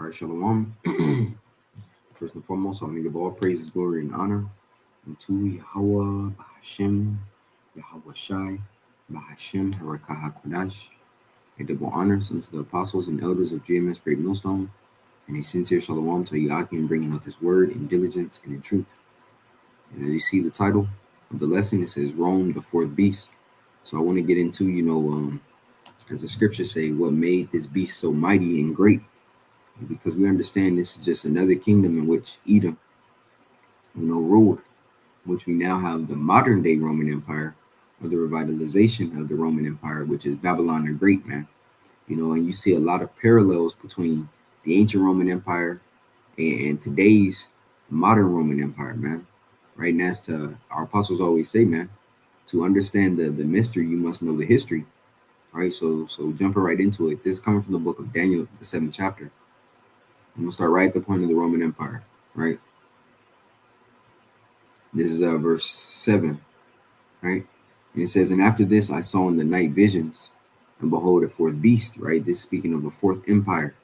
All right, Shalom. First and foremost, I want to give all praises, glory, and honor unto Yahweh, Bahashem, Yahweh Shai, Bahashem, Harakah HaKodash. A double honors unto the apostles and elders of GMS Great Millstone, and a sincere Shalom to Yakim bringing out this word in diligence and in truth. And as you see the title of the lesson, it says Rome, the fourth beast. So I want to get into, as the scriptures say, what made this beast so mighty and great. Because we understand this is just another kingdom in which Edom, ruled, which we now have the modern day Roman Empire, or the revitalization of the Roman Empire, which is Babylon the Great, man. And you see a lot of parallels between the ancient Roman Empire and today's modern Roman Empire, man. Right? And that's our apostles always say, man, to understand the mystery, you must know the history. Right? So jumping right into it. This is coming from the book of Daniel, the 7th chapter. I'm going to start right at the point of the Roman Empire, right? This is verse 7, right? And it says, and after this I saw in the night visions, and behold, a fourth beast, right? This speaking of the fourth empire,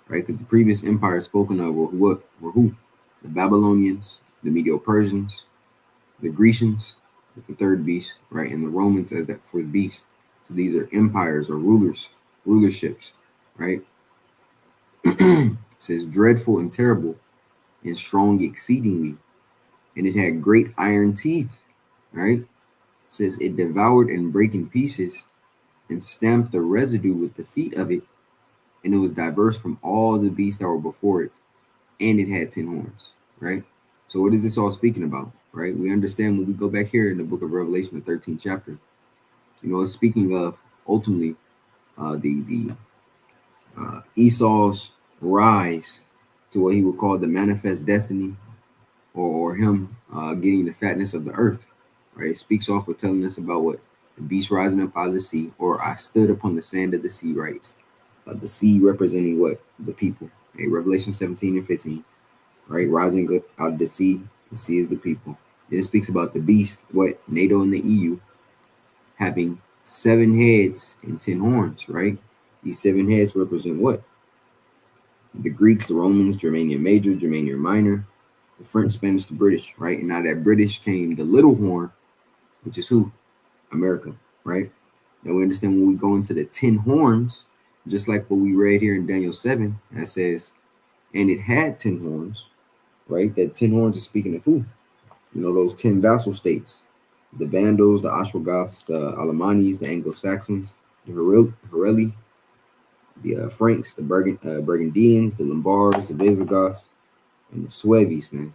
right? Because the previous empire spoken of were who? The Babylonians, the Medo-Persians, the Grecians as the third beast, right? And the Romans as that fourth beast. So these are empires or rulerships, right? It says dreadful and terrible and strong exceedingly, and it had great iron teeth, right? It says it devoured and brake in pieces and stamped the residue with the feet of it, and it was diverse from all the beasts that were before it, and it had 10 horns, right? So what is this all speaking about, right? We understand when we go back here in the book of Revelation, the 13th chapter, it's speaking of ultimately the Esau's rise to what he would call the manifest destiny, or him getting the fatness of the earth, right? It speaks off of telling us about what the beast rising up out of the sea, or I stood upon the sand of the sea, right? The sea representing what? The people. Okay? Revelation 17 and 15, right? Rising up out of the sea is the people. Then it speaks about the beast, what? NATO and the EU having 7 heads and 10 horns, right? These 7 heads represent what? The Greeks, the Romans, Germania Major, Germania Minor, the French, Spanish, the British, right? And now that British came the little horn, which is who? America, right? Now we understand when we go into the 10 horns, just like what we read here in Daniel 7, that says, and it had 10 horns, right? That 10 horns is speaking of who? Those 10 vassal states, the Vandals, the Ostrogoths, the Alamanis, the Anglo-Saxons, the Heruli, the Franks, the Burgundians, the Lombards, the Visigoths, and the Sueves, man.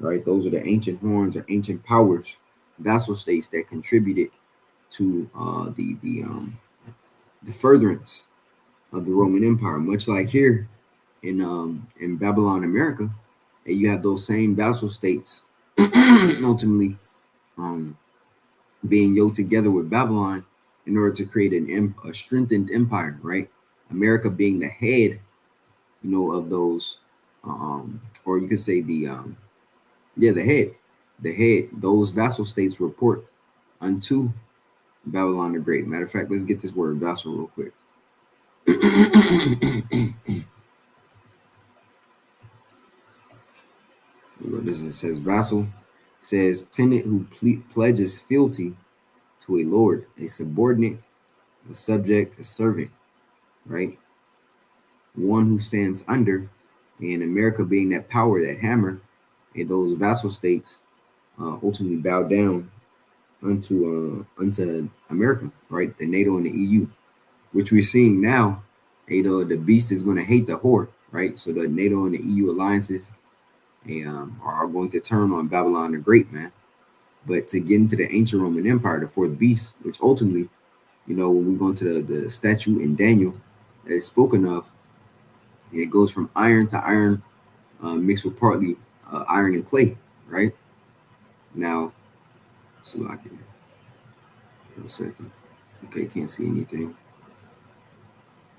Right? Those are the ancient horns or ancient powers, vassal states that contributed to the furtherance of the Roman Empire. Much like here in Babylon, America, and you have those same vassal states ultimately being yoked together with Babylon in order to create a strengthened empire, right? America being the head, of those, or you could say the head. Those vassal states report unto Babylon the Great. Matter of fact, let's get this word vassal real quick. This is, says vassal. It says tenant who pledges fealty to a lord, a subordinate, a subject, a servant, right? One who stands under, and America being that power, that hammer, and those vassal states ultimately bow down unto America, right? The NATO and the EU, which we're seeing now. The beast is going to hate the whore, right? So the NATO and the EU alliances are going to turn on Babylon the Great, man. But to get into the ancient Roman Empire, the fourth beast, which ultimately, when we go into the statue in Daniel that is spoken of, it goes from iron to iron mixed with partly iron and clay, right? Now, so I can, wait a second. Okay, can't see anything.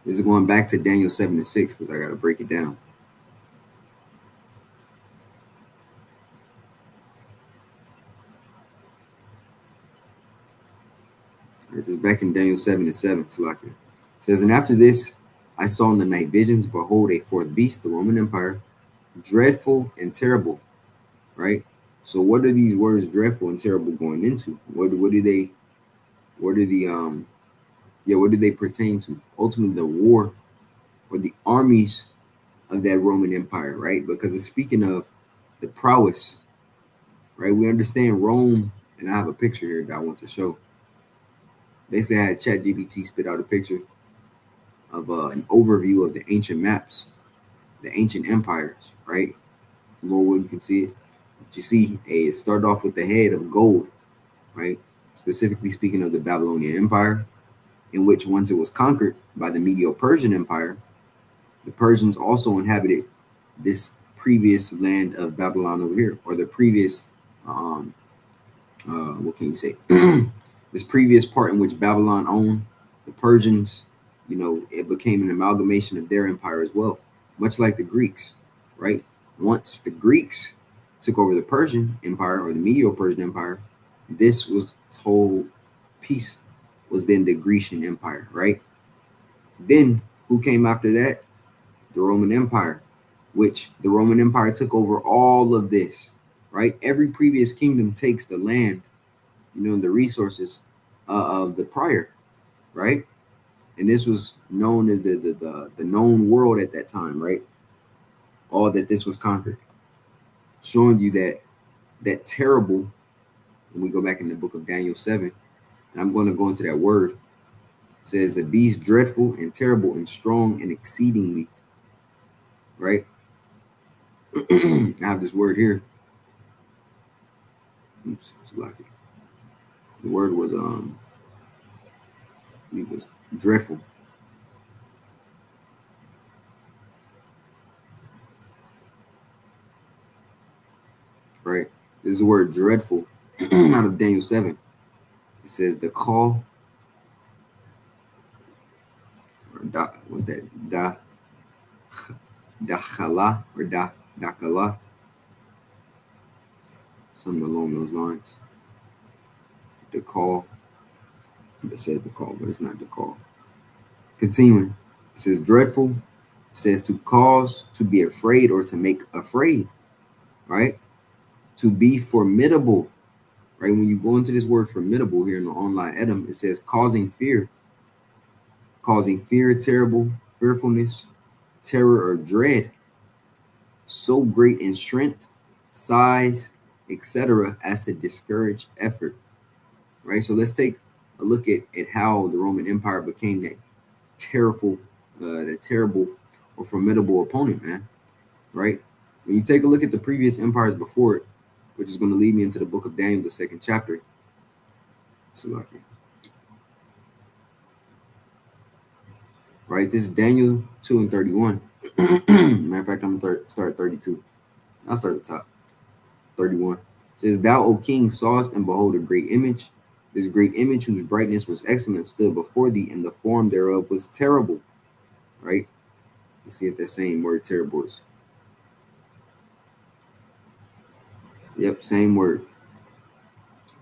This is going back to Daniel 7 and 6 because I got to break it down. All right, this is back in Daniel 7 and 7. It says, and after this, I saw in the night visions, behold, a fourth beast, the Roman Empire, dreadful and terrible, right? So what are these words dreadful and terrible going into? What do they what are the what do they pertain to? Ultimately the war or the armies of that Roman Empire, right? Because it's speaking of the prowess, right? We understand Rome, and I have a picture here that I want to show. Basically, I had ChatGPT spit out a picture of an overview of the ancient maps, the ancient empires, right? Lord, you can see it. But you see, it started off with the head of gold, right? Specifically speaking of the Babylonian Empire, in which once it was conquered by the Medo-Persian Empire, the Persians also inhabited this previous land of Babylon over here, or the previous, what can you say? This previous part in which Babylon owned, the Persians, it became an amalgamation of their empire as well, much like the Greeks, right? Once the Greeks took over the Persian Empire or the Medo-Persian Empire, this whole piece was then the Grecian Empire, right? Then who came after that? The Roman Empire, which the Roman Empire took over all of this, right? Every previous kingdom takes the land, the resources of the prior, right? And this was known as the known world at that time, right? All that this was conquered, showing you that terrible. When we go back in the book of Daniel 7, and I'm going to go into that word, it says a beast dreadful and terrible and strong and exceedingly, right? I have this word here. Oops, it's lucky. The word was it was dreadful. Right? This is the word dreadful out of Daniel 7. It says the call, or what's that? Dakala or dakala. Something along those lines. The call. It says the call, but it's not the call. Continuing. It says dreadful. It says to cause, to be afraid, or to make afraid. Right? To be formidable. Right? When you go into this word formidable here in the online Edom, it says causing fear. Causing fear, terrible, fearfulness, terror, or dread. So great in strength, size, etc., as to discourage effort. Right? So let's take a look at how the Roman Empire became that terrible or formidable opponent, man. Right? When you take a look at the previous empires before it, which is going to lead me into the book of Daniel, the 2nd chapter. So lucky. Right? This is Daniel 2 and 31. Matter of fact, I'm going to start at 32. I'll start at the top. 31. It says, Thou, O king, sawest and behold a great image. This great image whose brightness was excellent stood before thee, and the form thereof was terrible. Right? You see if that same word terrible is. Yep, same word.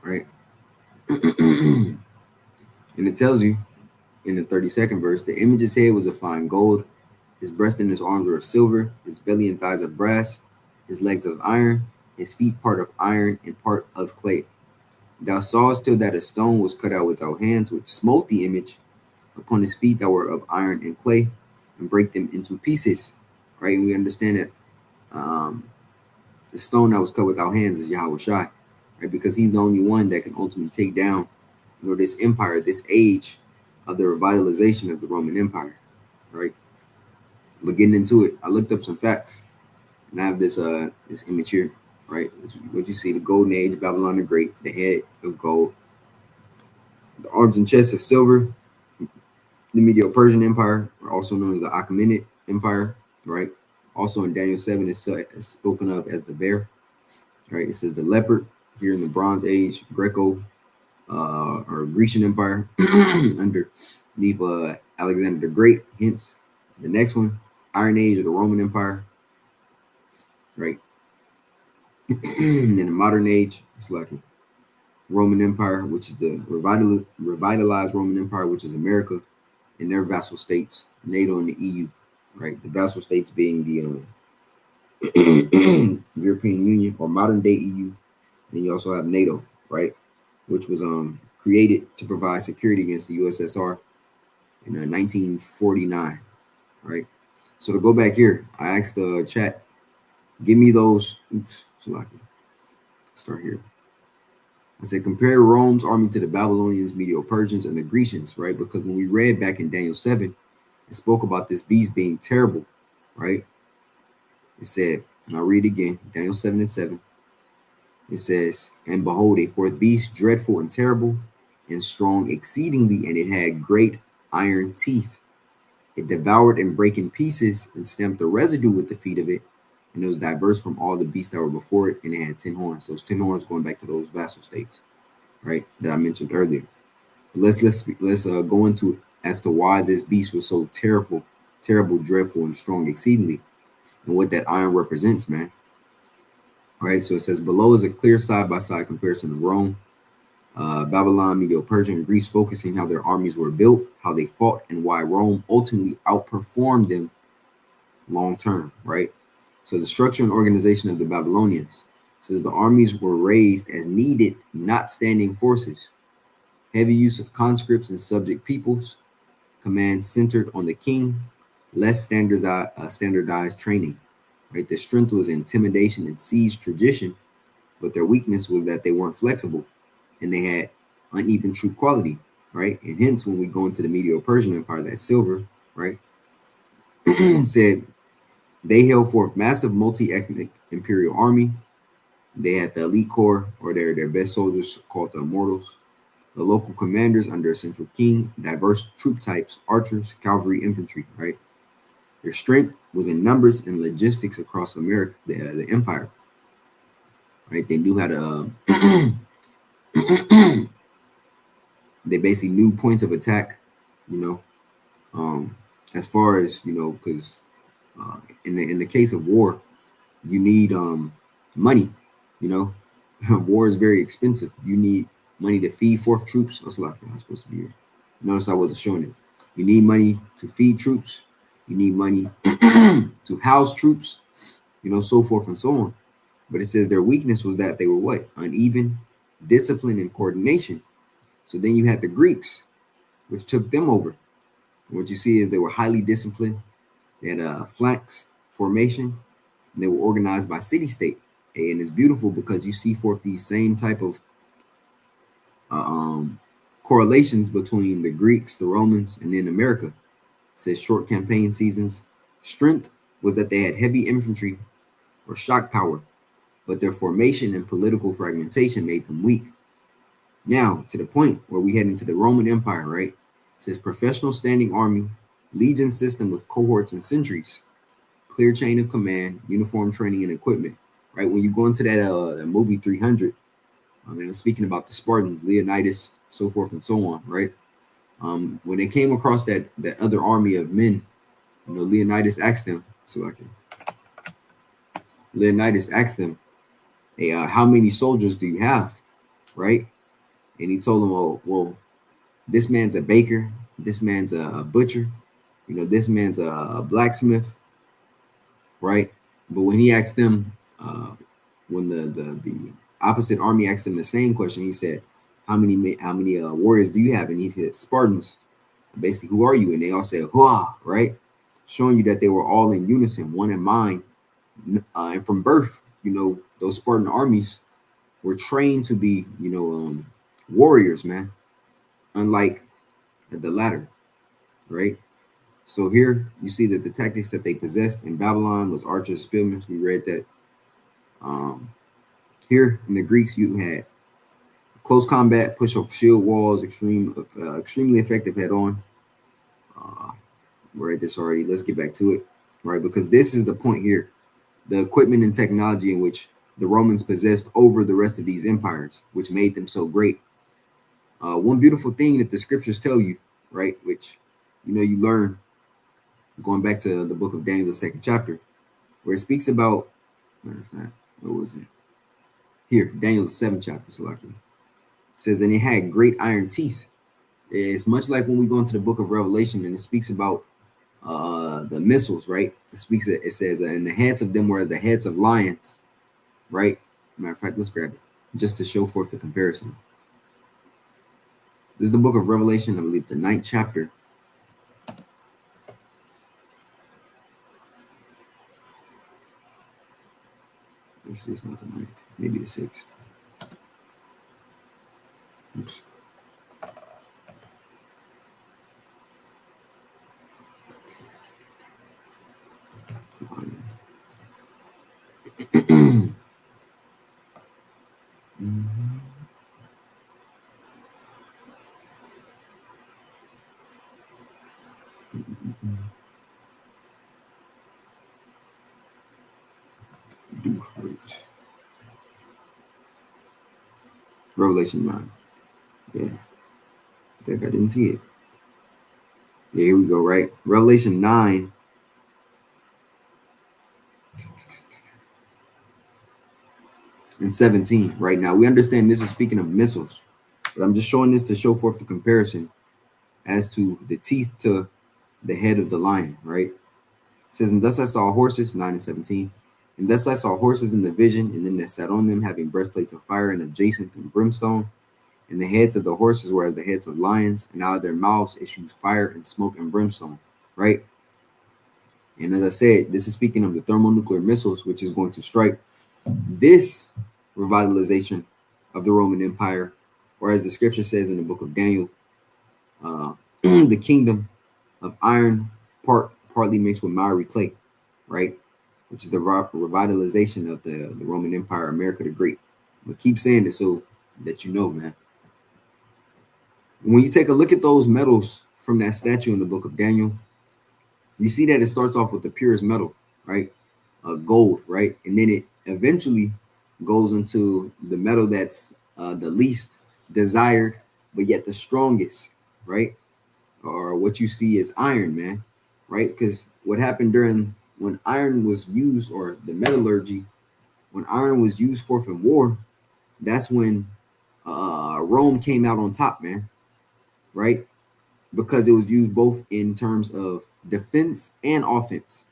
Right? And it tells you in the 32nd verse, the image's head was of fine gold, his breast and his arms were of silver, his belly and thighs of brass, his legs of iron, his feet part of iron and part of clay. Thou sawest till that a stone was cut out without hands, which smote the image upon his feet that were of iron and clay, and break them into pieces. Right? And we understand that the stone that was cut without hands is Yahweh Shai, right? Because he's the only one that can ultimately take down, this empire, this age of the revitalization of the Roman Empire, right? But getting into it, I looked up some facts, and I have this image here, right? This is what you see: the golden age of Babylon the Great, the head of gold, the arms and chest of silver. The Medo-Persian Empire, or also known as the Achaemenid Empire, right? Also in Daniel 7, it's spoken of as the bear, right? It says the leopard here in the Bronze Age, Greco or Grecian Empire underneath Alexander the Great. Hence, the next one, Iron Age of the Roman Empire, right? In the modern age, it's like Roman Empire, which is the revitalized Roman Empire, which is America. and their vassal states, NATO and the EU, right? The vassal states being the European Union or modern day EU. And you also have NATO, right? Which was created to provide security against the USSR in 1949, right? So to go back here, I asked the chat, give me those. Oops, Salaki. Start here. I said, compare Rome's army to the Babylonians, Medo-Persians, and the Grecians, right? Because when we read back in Daniel 7, it spoke about this beast being terrible, right? It said, and I'll read again, Daniel 7 and 7. It says, and behold, a fourth beast, dreadful and terrible, and strong exceedingly, and it had great iron teeth. It devoured and brake in pieces, and stamped the residue with the feet of it, and it was diverse from all the beasts that were before it, and it had 10 horns. Those 10 horns going back to those vassal states, right, that I mentioned earlier. But let's go into as to why this beast was so terrible, dreadful, and strong exceedingly, and what that iron represents, man. All right, so it says below is a clear side-by-side comparison of Rome, Babylon, Medo-Persia, and Greece, focusing how their armies were built, how they fought, and why Rome ultimately outperformed them long term, right? So the structure and organization of the Babylonians says the armies were raised as needed, not standing forces. Heavy use of conscripts and subject peoples, command centered on the king, less standardized training, right? Their strength was intimidation and siege tradition, but their weakness was that they weren't flexible and they had uneven troop quality, right? And hence, when we go into the Medo-Persian Empire, that silver, right, said they held forth massive multi-ethnic imperial army. They had the elite corps, or their best soldiers, called the immortals. The local commanders under a central king, diverse troop types, archers, cavalry, infantry, right? Their strength was in numbers and logistics across America, the empire, right? They knew how to, they basically knew points of attack, you know, as far as, you know, because in the case of war, you need money, you know. War is very expensive. You need money to feed fourth troops. That's like I'm supposed to be here. Notice I wasn't showing it. You need money to feed troops. You need money to house troops, you know, so forth and so on. But it says their weakness was that they were what? Uneven, discipline, and coordination. So then you had the Greeks, which took them over. What you see is they were highly disciplined. They had a flanks formation, and they were organized by city-state. And it's beautiful because you see forth these same type of correlations between the Greeks, the Romans, and then America. It says short campaign seasons. Strength was that they had heavy infantry or shock power, but their formation and political fragmentation made them weak. Now, to the point where we head into the Roman Empire, right? It says professional standing army, legion system with cohorts and centuries, clear chain of command, uniform training and equipment, right? When you go into that movie 300, I mean, speaking about the Spartans, Leonidas, so forth and so on, right? When they came across that other army of men, you know, Leonidas asked them, hey, how many soldiers do you have, right? And he told them, oh, well, this man's a baker, this man's a butcher, you know, this man's a blacksmith, right? But when he asked them, when the opposite army asked him the same question, he said, how many warriors do you have? And he said, Spartans. Basically, who are you? And they all said, Hua, right? Showing you that they were all in unison, one in mind. And from birth, you know, those Spartan armies were trained to be, you know, warriors, man. Unlike the latter, right? So here you see that the tactics that they possessed in Babylon was archers, spearmen. We read that. Here in the Greeks, you had close combat, push off shield walls, extremely effective head on. We're at this already. Let's get back to it, right? Because this is the point here. The equipment and technology in which the Romans possessed over the rest of these empires, which made them so great. One beautiful thing that the scriptures tell you, right, which, you know, you learn going back to the book of Daniel, the 2nd chapter, where it speaks about, matter of fact, what was it? Here, Daniel, the 7th chapter, Salaki. It says, and it had great iron teeth. It's much like when we go into the book of Revelation and it speaks about the missiles, right? It says, and the heads of them were as the heads of lions, right? Matter of fact, let's grab it just to show forth the comparison. This is the book of Revelation, I believe, the 9th chapter. Actually, it's not the 9th, maybe the 6th. Oops. Do hurt. Revelation 9. Yeah. I think I didn't see it. Yeah, here we go, right? Revelation 9. And 17, right? Now, we understand this is speaking of missiles, but I'm just showing this to show forth the comparison as to the teeth to the head of the lion, right? It says, and thus I saw horses, 9 and 17. And thus I saw horses in the vision, and them that sat on them, having breastplates of fire and adjacent and brimstone. And the heads of the horses were as the heads of lions, and out of their mouths issues fire and smoke and brimstone, right? And as I said, this is speaking of the thermonuclear missiles, which is going to strike this revitalization of the Roman Empire, or as the scripture says in the book of Daniel, the kingdom of iron partly mixed with miry clay, right? Which is the revitalization of the Roman Empire, America the Great. But keep saying it so that you know, man. When you take a look at those metals from that statue in the book of Daniel, you see that it starts off with the purest metal, right? Gold, right? And then it eventually goes into the metal that's the least desired, but yet the strongest, right? Or what you see is iron, man, right? Because what happened when iron was used, or the metallurgy, when iron was used forth in war, that's when Rome came out on top, man, right? Because it was used both in terms of defense and offense,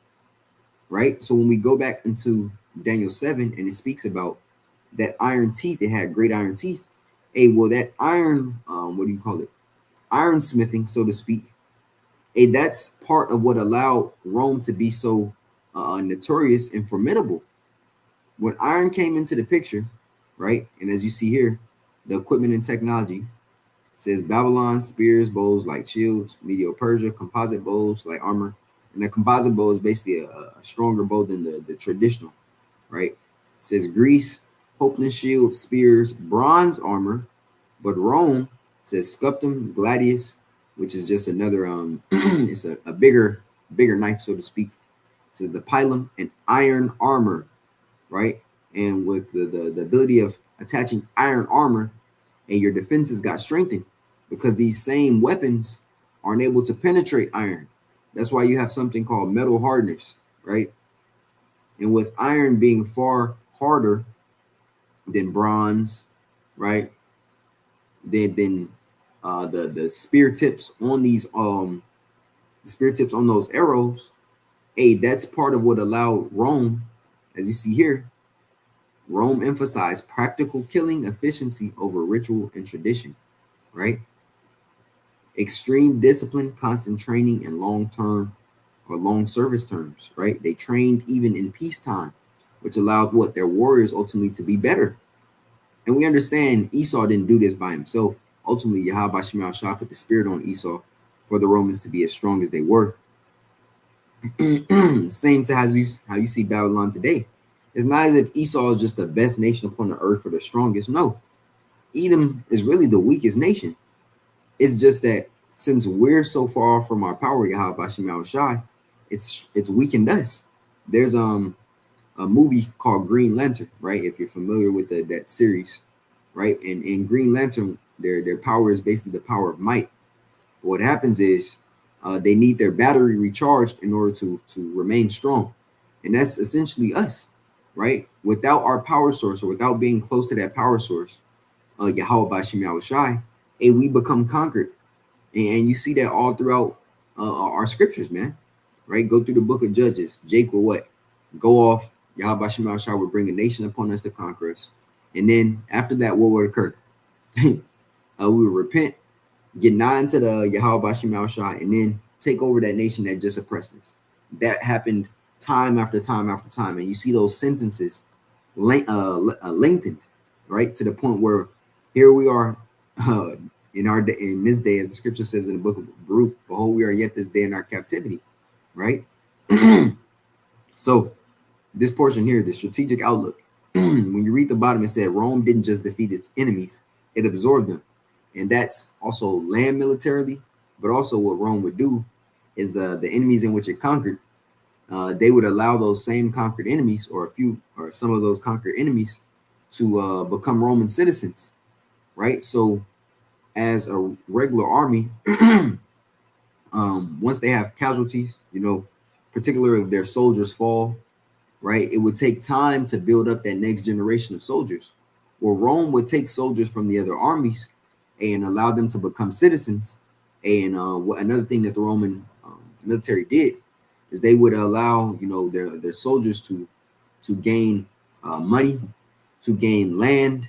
right? So when we go back into Daniel 7 and it speaks about that iron teeth, it had great iron teeth. Hey, well, that iron, what do you call it? Iron smithing, so to speak. Hey, that's part of what allowed Rome to be so notorious and formidable. When iron came into the picture, right? And as you see here, the equipment and technology says Babylon, spears, bows, light shields, Medo-Persia, composite bows, light armor. And the composite bow is basically a stronger bow than the traditional, right? It says Greece, hopeless shield, spears, bronze armor. But Rome says scutum, gladius, which is just another, it's a bigger knife, so to speak. It says the pilum and iron armor, right? And with the ability of attaching iron armor, and your defenses got strengthened because these same weapons aren't able to penetrate iron. That's why you have something called metal hardness, right? And with iron being far harder than bronze, right? Then the spear tips on these spear tips on those arrows, hey, that's part of what allowed Rome, as you see here, Rome emphasized practical killing efficiency over ritual and tradition, right? Extreme discipline, constant training, and long-term or long service terms, right? They trained even in peacetime, which allowed their warriors ultimately to be better. And we understand Esau didn't do this by himself. Ultimately, Yahweh Shema Shah put the spirit on Esau for the Romans to be as strong as they were. Same to how you see Babylon today. It's not as if Esau is just the best nation upon the earth or the strongest. No, Edom is really the weakest nation. It's just that since we're so far from our power, Yahweh Shema Shai, it's weakened us. There's a movie called Green Lantern, right? If you're familiar with that series, right? And in Green Lantern, their power is basically the power of might. But what happens is they need their battery recharged in order to remain strong, and that's essentially us, right? Without our power source, or without being close to that power source, Yahweh Bashim Yahushai, and we become conquered. And you see that all throughout our scriptures, man. Right? Go through the book of Judges. Jake will what? Go off. Yahweh Shema Shah will bring a nation upon us to conquer us. And then after that, what would occur? We would repent, get nigh into the Yahweh Shema Shah, and then take over that nation that just oppressed us. That happened time after time after time. And you see those sentences lengthened, right? To the point where here we are in this day, as the scripture says in the book of Baruch, behold, we are yet this day in our captivity, right? So this portion here, the strategic outlook, when you read the bottom, it said Rome didn't just defeat its enemies, it absorbed them. And that's also land militarily, but also what Rome would do is the enemies in which it conquered, they would allow those same conquered enemies, or some of those conquered enemies, to become Roman citizens, right? So as a regular army, once they have casualties, particularly if their soldiers fall, right, it would take time to build up that next generation of soldiers. Well, Rome would take soldiers from the other armies and allow them to become citizens. And another thing that the Roman military did is they would allow their soldiers to gain money, to gain land,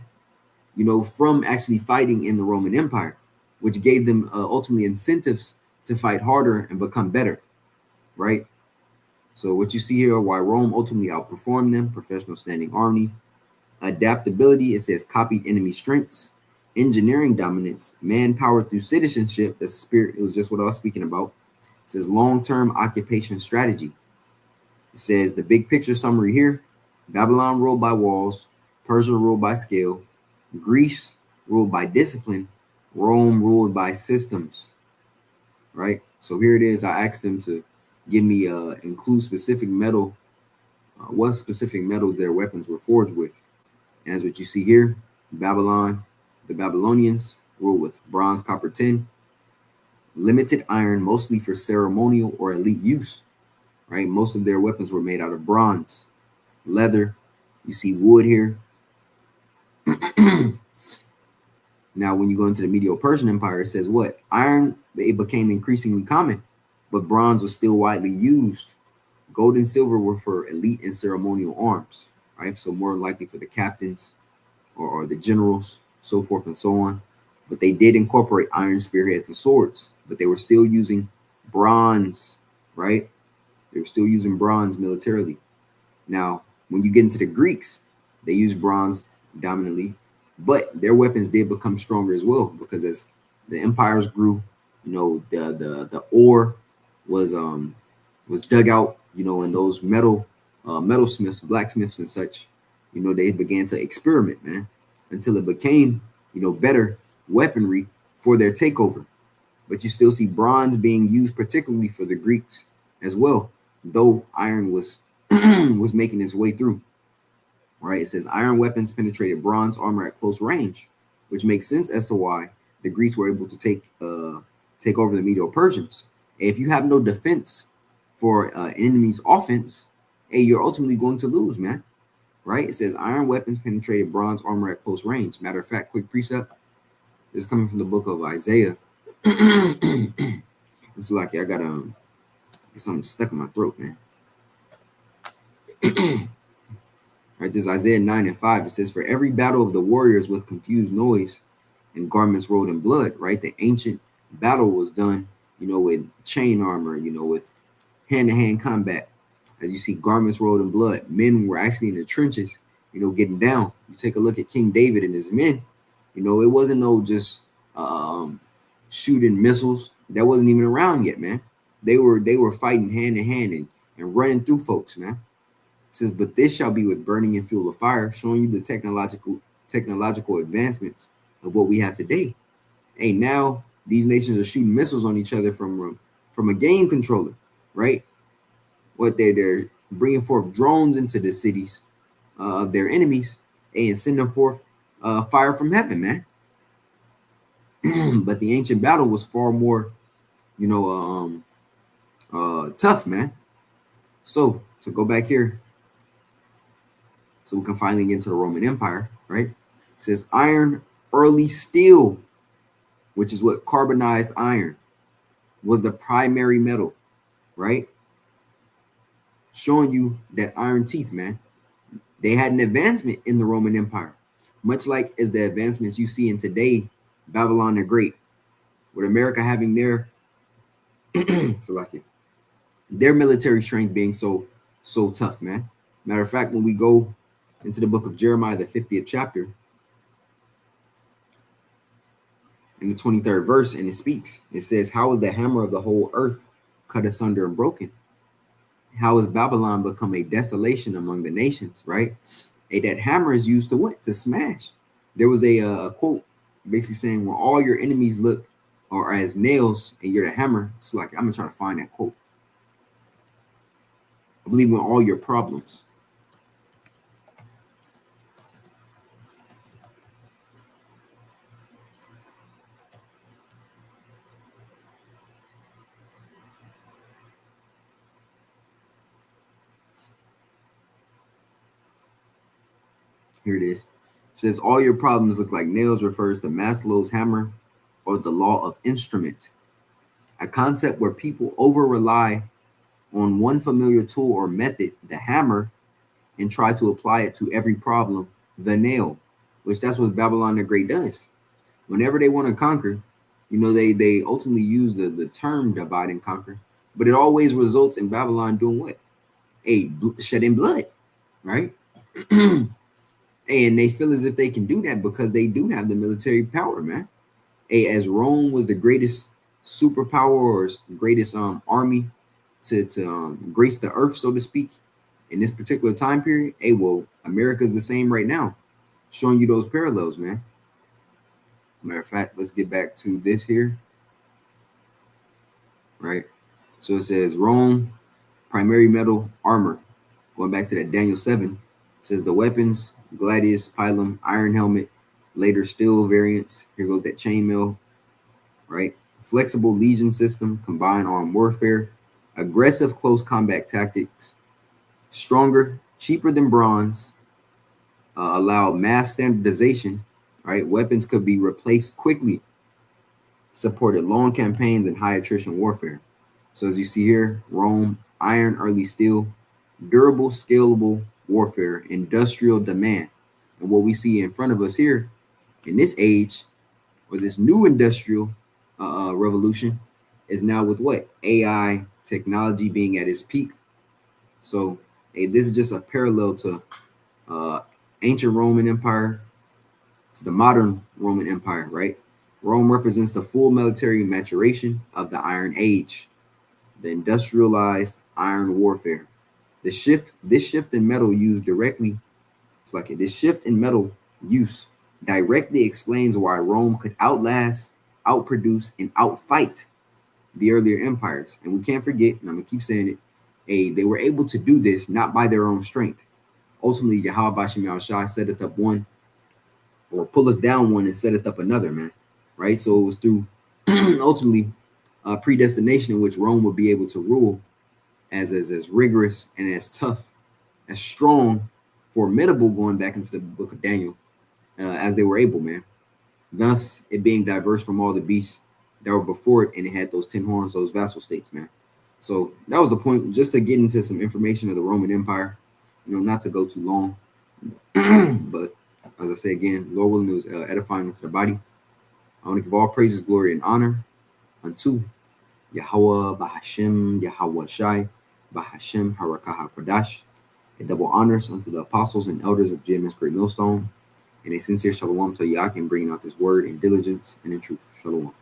from actually fighting in the Roman Empire, which gave them ultimately incentives to fight harder and become better, right? So what you see here, why Rome ultimately outperformed them: professional standing army, adaptability, it says copied enemy strengths, engineering dominance, manpower through citizenship, the spirit, it was just what I was speaking about. It says long-term occupation strategy. It says the big picture summary here: Babylon ruled by walls, Persia ruled by scale, Greece ruled by discipline, Rome ruled by systems, right? So here it is. I asked them to give me include specific metal, what specific metal their weapons were forged with. And as what you see here, Babylon, the Babylonians ruled with bronze, copper, tin, limited iron, mostly for ceremonial or elite use, right? Most of their weapons were made out of bronze, leather. You see wood here. Now, when you go into the Medo-Persian Empire, it says what? Iron, it became increasingly common, but bronze was still widely used. Gold and silver were for elite and ceremonial arms, right? So more likely for the captains or the generals, so forth and so on. But they did incorporate iron spearheads and swords, but they were still using bronze, right? They were still using bronze militarily. Now, when you get into the Greeks, they used bronze dominantly, but their weapons did become stronger as well, because as the empires grew, the ore was dug out, and those metalsmiths, blacksmiths and such, they began to experiment, man, until it became, better weaponry for their takeover. But you still see bronze being used particularly for the Greeks as well, though iron was was making its way through. Right? It says iron weapons penetrated bronze armor at close range, which makes sense as to why the Greeks were able to take over the Medo-Persians. If you have no defense for enemy's offense, hey, you're ultimately going to lose, man. Right? It says iron weapons penetrated bronze armor at close range. Matter of fact, quick precept. This is coming from the book of Isaiah. It's like I got get something stuck in my throat, man. Right, this is Isaiah 9:5. It says, for every battle of the warriors with confused noise and garments rolled in blood, right? The ancient battle was done, with chain armor, with hand-to-hand combat. As you see, garments rolled in blood. Men were actually in the trenches, getting down. You take a look at King David and his men. It wasn't no just shooting missiles. That wasn't even around yet, man. They were fighting hand to hand and running through folks, man. It says, but this shall be with burning and fuel of fire, showing you the technological advancements of what we have today. Hey, now these nations are shooting missiles on each other from a game controller, right? What they're bringing forth drones into the cities of their enemies and sending forth fire from heaven, man. But the ancient battle was far more, tough, man. So to go back here, so we can finally get into the Roman Empire, right? It says iron, early steel, which is what carbonized iron was the primary metal, right? Showing you that iron teeth, man. They had an advancement in the Roman Empire, much like as the advancements you see in today, Babylon the Great, with America having their their military strength being so tough, man. Matter of fact, when we go into the book of Jeremiah, the 50th chapter, in the 23rd verse, and it speaks, it says, how is the hammer of the whole earth cut asunder and broken? How has Babylon become a desolation among the nations, right? That hammer is used to what? To smash. There was a quote basically saying, when all your enemies look or as nails and you're the hammer, it's like, I'm gonna try to find that quote. I believe when all your problems. Here it is. It says, all your problems look like nails refers to Maslow's hammer or the law of instrument, a concept where people over rely on one familiar tool or method, the hammer, and try to apply it to every problem, the nail, which that's what Babylon the Great does. Whenever they want to conquer, they ultimately use the term divide and conquer, but it always results in Babylon doing what? Shedding blood, right? And they feel as if they can do that because they do have the military power, man. As Rome was the greatest superpower or greatest army to grace the earth, so to speak, in this particular time period. Well, America's the same right now, showing you those parallels, man. Matter of fact, let's get back to this here, right? So it says Rome, primary metal armor. Going back to that Daniel 7, it says the weapons, gladius, pilum, iron helmet, later steel variants. Here goes that chainmail, right? Flexible legion system, combined armed warfare, aggressive close combat tactics, stronger, cheaper than bronze, allowed mass standardization, right? Weapons could be replaced quickly, supported long campaigns and high attrition warfare. So as you see here, Rome, iron, early steel, durable, scalable warfare, industrial demand. And what we see in front of us here in this age, or this new industrial revolution, is now with what? AI technology being at its peak. So this is just a parallel to ancient Roman Empire to the modern Roman Empire, right? Rome represents the full military maturation of the Iron Age, the industrialized iron warfare. This shift in metal use directly, this shift in metal use directly explains why Rome could outlast, outproduce, and outfight the earlier empires. And we can't forget, and I'm gonna keep saying it, they were able to do this not by their own strength. Ultimately, Yahweh Bashim Yahushua setteth up one, or pull us down one and setteth up another, man. Right? So it was through ultimately predestination in which Rome would be able to rule as rigorous and as tough, as strong, formidable, going back into the book of Daniel, as they were able, man. Thus, it being diverse from all the beasts that were before it, and it had those 10 horns, those vassal states, man. So that was the point, just to get into some information of the Roman Empire, not to go too long. But as I say again, Lord willing, it was edifying into the body. I want to give all praises, glory, and honor unto Yahweh, Bahashim, Yahweh Shai, Bahashim, Harakah HaKodash, and double honors unto the apostles and elders of JMS Great Millstone, and a sincere shalom to Yakin, bringing out this word in diligence and in truth. Shalom.